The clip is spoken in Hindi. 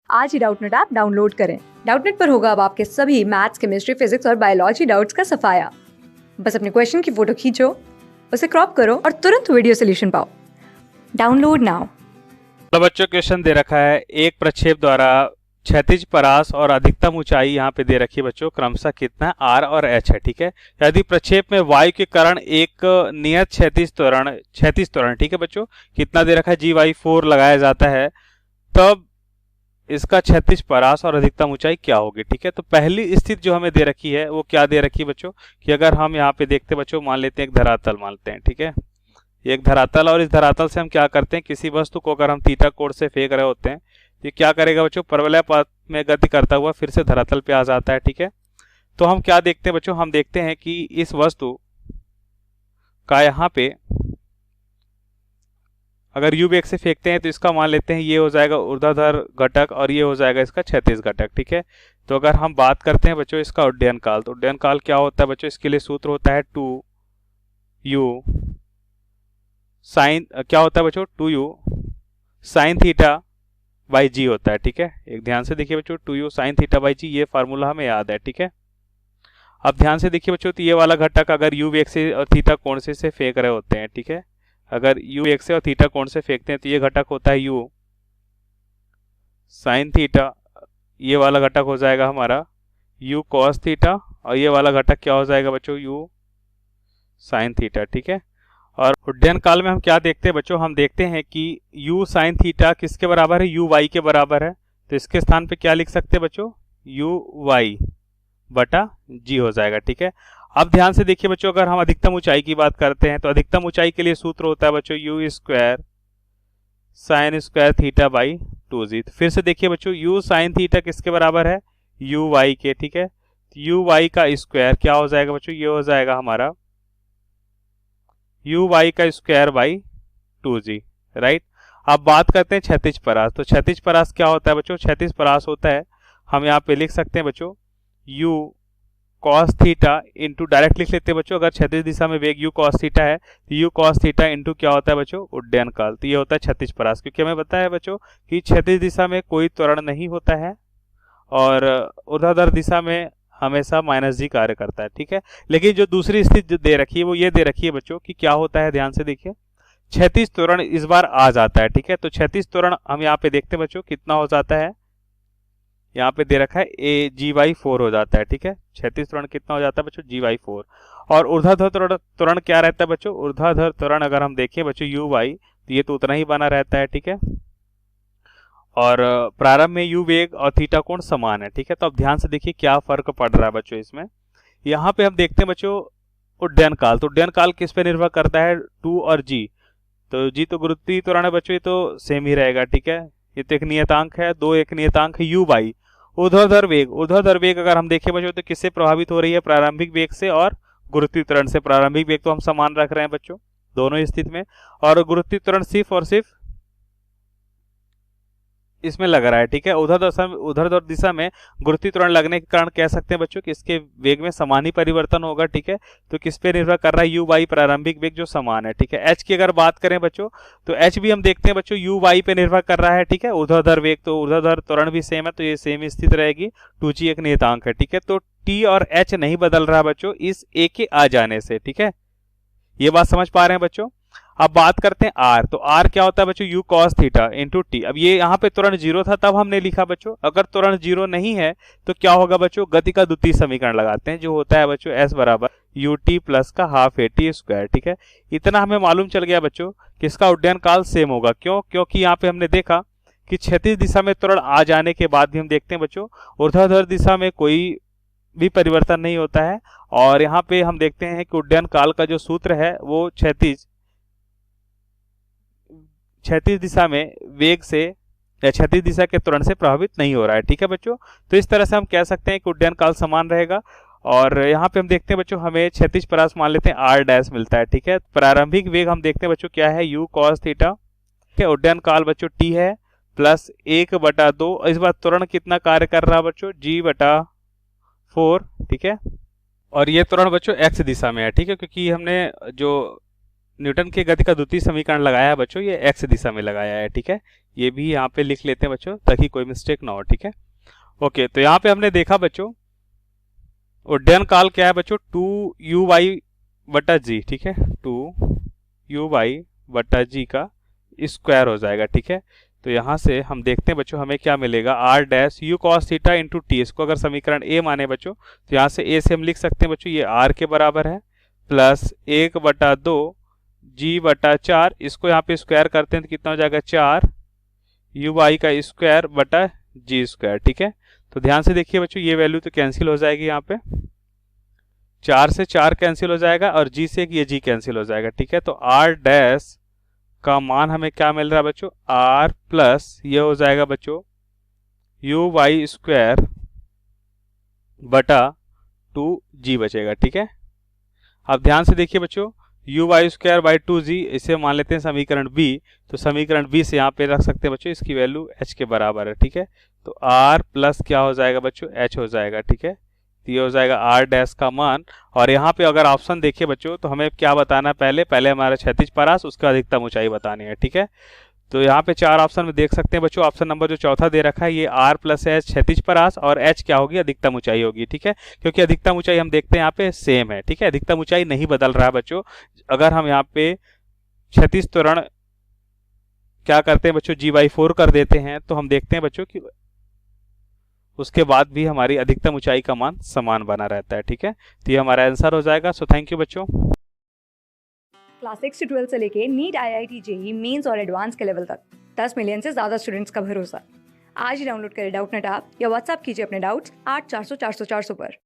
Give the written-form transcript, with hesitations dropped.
आज ही डाउटनेट ऐप डाउनलोड करें। डाउटनेट पर होगा अब आपके सभी मैथ्स, केमिस्ट्री, फिजिक्स और बायोलॉजी डाउट्स का सफाया। बस अपने क्वेश्चन की फोटो खींचो, उसे क्रॉप करो और तुरंत वीडियो सोल्यूशन पाओ। Download now. तो बच्चों क्वेश्चन दे रखा है, एक प्रक्षेप द्वारा क्षैतिज परास और अधिकतम ऊंचाई यहाँ पे दे रखी है बच्चों, क्रमशः कितना आर और एच है। ठीक है, यदि प्रक्षेप में वायु के कारण एक नियत क्षैतिज त्वरण ठीक है बच्चों, कितना दे रखा है G/4 लगाया जाता है, तब इसका क्षैतिज परास और अधिकतम ऊंचाई क्या होगी। ठीक है, तो पहली स्थिति जो हमें दे रखी है वो क्या दे रखी है बच्चों, कि अगर हम यहाँ पे देखते बच्चों, मान लेते हैं एक धरातल मानते हैं। ठीक है, एक धरातल, और इस धरातल से हम क्या करते हैं, किसी वस्तु को अगर हम थीटा कोण से फेंक रहे होते हैं, ये क्या करेगा बच्चों, परवलय पथ में गति करता हुआ फिर से धरातल पे आ जाता है। ठीक है, तो हम क्या देखते हैं बच्चों, हम देखते हैं कि इस वस्तु का यहाँ पे अगर u वेग से फेंकते हैं तो इसका मान लेते हैं ये हो जाएगा ऊर्ध्वाधर घटक और ये हो जाएगा इसका क्षैतिज घटक। ठीक है, तो अगर हम बात करते हैं बच्चों इसका उड्डयन काल, तो उड्डयन काल क्या होता है बच्चों, इसके लिए सूत्र होता है 2u साइन, क्या होता है बच्चों, 2u साइन थीटा बाई जी होता है। ठीक है, एक ध्यान से देखिए बच्चों, 2u साइन थीटा बाई जी, ये फार्मूला हमें याद है। ठीक है, अब ध्यान से देखिए बच्चों, तो ये वाला घटक अगर u वेग से और थीटा कोण से फेंक रहे होते हैं, ठीक है, अगर u वेग से और थीटा कोण से फेंकते हैं तो ये घटक होता है u साइन थीटा, ये वाला घटक हो जाएगा हमारा u cos थीटा, और ये वाला घटक क्या हो जाएगा बच्चों, u साइन थीटा। ठीक है, और उड्डयन काल में हम क्या देखते हैं बच्चों, हम देखते हैं कि u साइन थीटा किसके बराबर है, u y के बराबर है, तो इसके स्थान पे क्या लिख सकते हैं बच्चों, u y बटा g हो जाएगा। ठीक है, अब ध्यान से देखिए बच्चों, अगर हम अधिकतम ऊंचाई की बात करते हैं तो अधिकतम ऊंचाई के लिए सूत्र होता है बच्चों u square sine square theta by 2g। फिर से देखिए बच्चों, u साइन थीटा किसके बराबर है, u y के। ठीक है, u y का स्क्वायर क्या हो जाएगा बच्चों, ये हो जाएगा हमारा u y का स्क्वायर बाई 2g। राइट, अब बात करते हैं क्षैतिज परास, तो क्षैतिज परास क्या होता है बच्चों, क्षैतिज परास होता है, हम यहाँ पे लिख सकते हैं बच्चों u cos theta into, direct लिख लेते हैं बच्चों, अगर क्षैतिज दिशा में वेग u cos थीटा है तो u cos थीटा इंटू क्या होता है बच्चों, उड्डयन काल, तो ये होता है क्षैतिज परास। क्योंकि हमें पता है बच्चों कि क्षैतिज दिशा में कोई त्वरण नहीं होता है और ऊर्ध्वाधर दिशा में हमेशा -g कार्य करता है। ठीक है, लेकिन जो दूसरी स्थिति जो दे रखी है वो ये दे रखी है बच्चों कि क्या होता है, ध्यान से देखिए, क्षैतिज त्वरण इस बार आ जाता है। ठीक है, तो क्षैतिज त्वरण हम यहाँ पे देखते हैं बच्चों कितना हो जाता है, यहाँ पे दे रखा है G/4 हो जाता है। ठीक है, क्षैतिज त्वरण कितना हो जाता है बच्चों, G/4, और ऊर्ध्वाधर त्वरण क्या रहता है बच्चों, ऊर्ध्वाधर त्वरण अगर हम देखें बच्चों u/y, तो ये तो उतना ही बना रहता है। ठीक है, और प्रारंभ में u वेग और थीटा कोण समान है। ठीक है, तो अब ध्यान से देखिए क्या फर्क पड़ रहा है बच्चों इसमें, यहाँ पे हम देखते हैं बच्चों उड्डयन काल, तो उड्डयन काल किस पे निर्भर करता है, 2 और g, तो g तो गुरुत्वीय त्वरण है बच्चों, ये तो सेम ही रहेगा। ठीक है, ये तो एक नियतांक है, 2 एक नियतांक है u/y। ऊर्ध्वाधर वेग अगर हम देखें बच्चों तो किससे प्रभावित हो रही है, प्रारंभिक वेग से और गुरुत्वीय त्वरण से। प्रारंभिक वेग तो हम समान रख रहे हैं बच्चों दोनों स्थिति में, और गुरुत्वीय त्वरण सिर्फ और सिर्फ इसमें लग रहा है। ठीक है, ऊर्ध्वाधर दिशा में गुरुत्वीय त्वरण लगने के कारण कह सकते हैं बच्चों कि इसके वेग में समान ही परिवर्तन होगा। ठीक है, तो किस पे निर्भर कर रहा है, u/y, प्रारंभिक वेग जो समान है। ठीक है, h की अगर बात करें बच्चों तो h भी हम देखते हैं बच्चों u/y पे निर्भर कर रहा है। ठीक है, ऊर्ध्वाधर वेग तो ऊर्ध्वाधर त्वरण भी सेम है, तो ये सेम स्थिति रहेगी, 2g एक नियतांक है। ठीक है, तो t और h नहीं बदल रहा बच्चों इस a के आ जाने से। ठीक है, ये बात समझ पा रहे हैं बच्चों। अब बात करते हैं r, तो r क्या होता है बच्चों, u cos theta into T. अब ये यहाँ पे त्वरण 0 था तब हमने लिखा बच्चों, अगर त्वरण 0 नहीं है तो क्या होगा बच्चों, गति का द्वितीय समीकरण लगाते हैं जो होता है बच्चों s बराबर ut प्लस का हाफ at स्क्वायर। ठीक है, इतना हमें मालूम चल गया बच्चों कि इसका उड्डयन काल सेम होगा। क्यों, क्योंकि यहाँ पे हमने देखा कि क्षैतिज दिशा में त्वरण आ जाने के बाद भी हम देखते हैं बच्चों ऊर्ध्वाधर दिशा में कोई भी परिवर्तन नहीं होता है, और यहाँ पे हम देखते हैं कि उड्डयन काल का जो सूत्र है वो क्षैतिज दिशा में वेग से या क्षैतिज दिशा के त्वरण से प्रभावित नहीं हो रहा है। ठीक है बच्चों, तो इस तरह से हम कह सकते हैं कि उड्डयन काल समान रहेगा। और यहाँ पे हम देखते हैं बच्चों हमें क्षैतिज परास मान लेते हैं r' मिलता है। ठीक है, प्रारंभिक वेग हम देखते हैं बच्चों क्या है, u cos थीटा। ठीक है, उड्डयन काल बच्चों t है प्लस 1/2, इस बार त्वरण कितना कार्य कर रहा है बच्चों, G/4। ठीक है, और ये त्वरण बच्चों x दिशा में है। ठीक है, क्योंकि हमने जो न्यूटन के गति का द्वितीय समीकरण लगाया है बच्चों, ये एक्स दिशा में लगाया है, ठीक है। ये भी यहाँ पे लिख लेते हैं बच्चों ताकि कोई मिस्टेक ना हो, ठीक है। ओके, तो यहाँ पे हमने देखा बच्चों उड्डयन काल क्या है बच्चों, 2u/g, ठीक है, 2u/g का स्क्वायर हो जाएगा, ठीक है। तो यहाँ से हम देखते हैं बच्चों हमें क्या मिलेगा, r dash u cos theta into T. इसको अगर समीकरण a माने बच्चों तो यहाँ से a से हम लिख सकते हैं बच्चों ये r के बराबर है प्लस 1/2 g/4, इसको यहाँ पे स्क्वायर करते हैं तो कितना हो जाएगा 4 u/y का स्क्वायर बटा जी स्क्वायर, ठीक है। तो ध्यान से देखिए बच्चों ये वैल्यू तो कैंसिल हो जाएगी, यहाँ पे 4 से 4 कैंसिल हो जाएगा और g से ये g कैंसिल हो जाएगा, ठीक है। तो r डैश का मान हमें क्या मिल रहा है बच्चों, r प्लस ये हो जाएगा बच्चों u/y स्क्वायर बटा 2g बचेगा, ठीक है। अब ध्यान से देखिए बच्चों u/y स्क्वायर बाई 2g, इसे मान लेते हैं समीकरण b। तो समीकरण b से यहाँ पे रख सकते हैं बच्चों इसकी वैल्यू h के बराबर है, ठीक है। तो r प्लस क्या हो जाएगा बच्चों h हो जाएगा, ठीक है। तो ये हो जाएगा r डैश का मान। और यहाँ पे अगर ऑप्शन देखिए बच्चों तो हमें क्या बताना है, पहले हमारा क्षैतिज परास, उसका अधिकतम ऊंचाई बतानी है, ठीक है। तो यहाँ पे 4 ऑप्शन में देख सकते हैं बच्चों, ऑप्शन नंबर जो चौथा दे रखा है ये r प्लस एच क्षैतिज परास और h क्या होगी, अधिकतम ऊंचाई होगी, ठीक है। क्योंकि अधिकतम ऊंचाई हम देखते हैं यहाँ पे सेम है, ठीक है, अधिकतम ऊंचाई नहीं बदल रहा है बच्चों। अगर हम यहाँ पे क्षैतिज त्वरण क्या करते हैं बच्चों g/4 कर देते हैं तो हम देखते हैं बच्चों कि उसके बाद भी हमारी अधिकतम ऊंचाई का मान समान बना रहता है, ठीक है। तो ये हमारा आंसर हो जाएगा। सो थैंक यू बच्चों। क्लास 6 से 12 से लेके नीट, IIT, जेई मेंस और एडवांस के लेवल तक 10 मिलियन से ज्यादा स्टूडेंट्स का भरोसा। आज ही डाउनलोड करें डाउटनेट ऐप या व्हाट्सएप कीजिए अपने डाउट्स 8400 400 400 पर।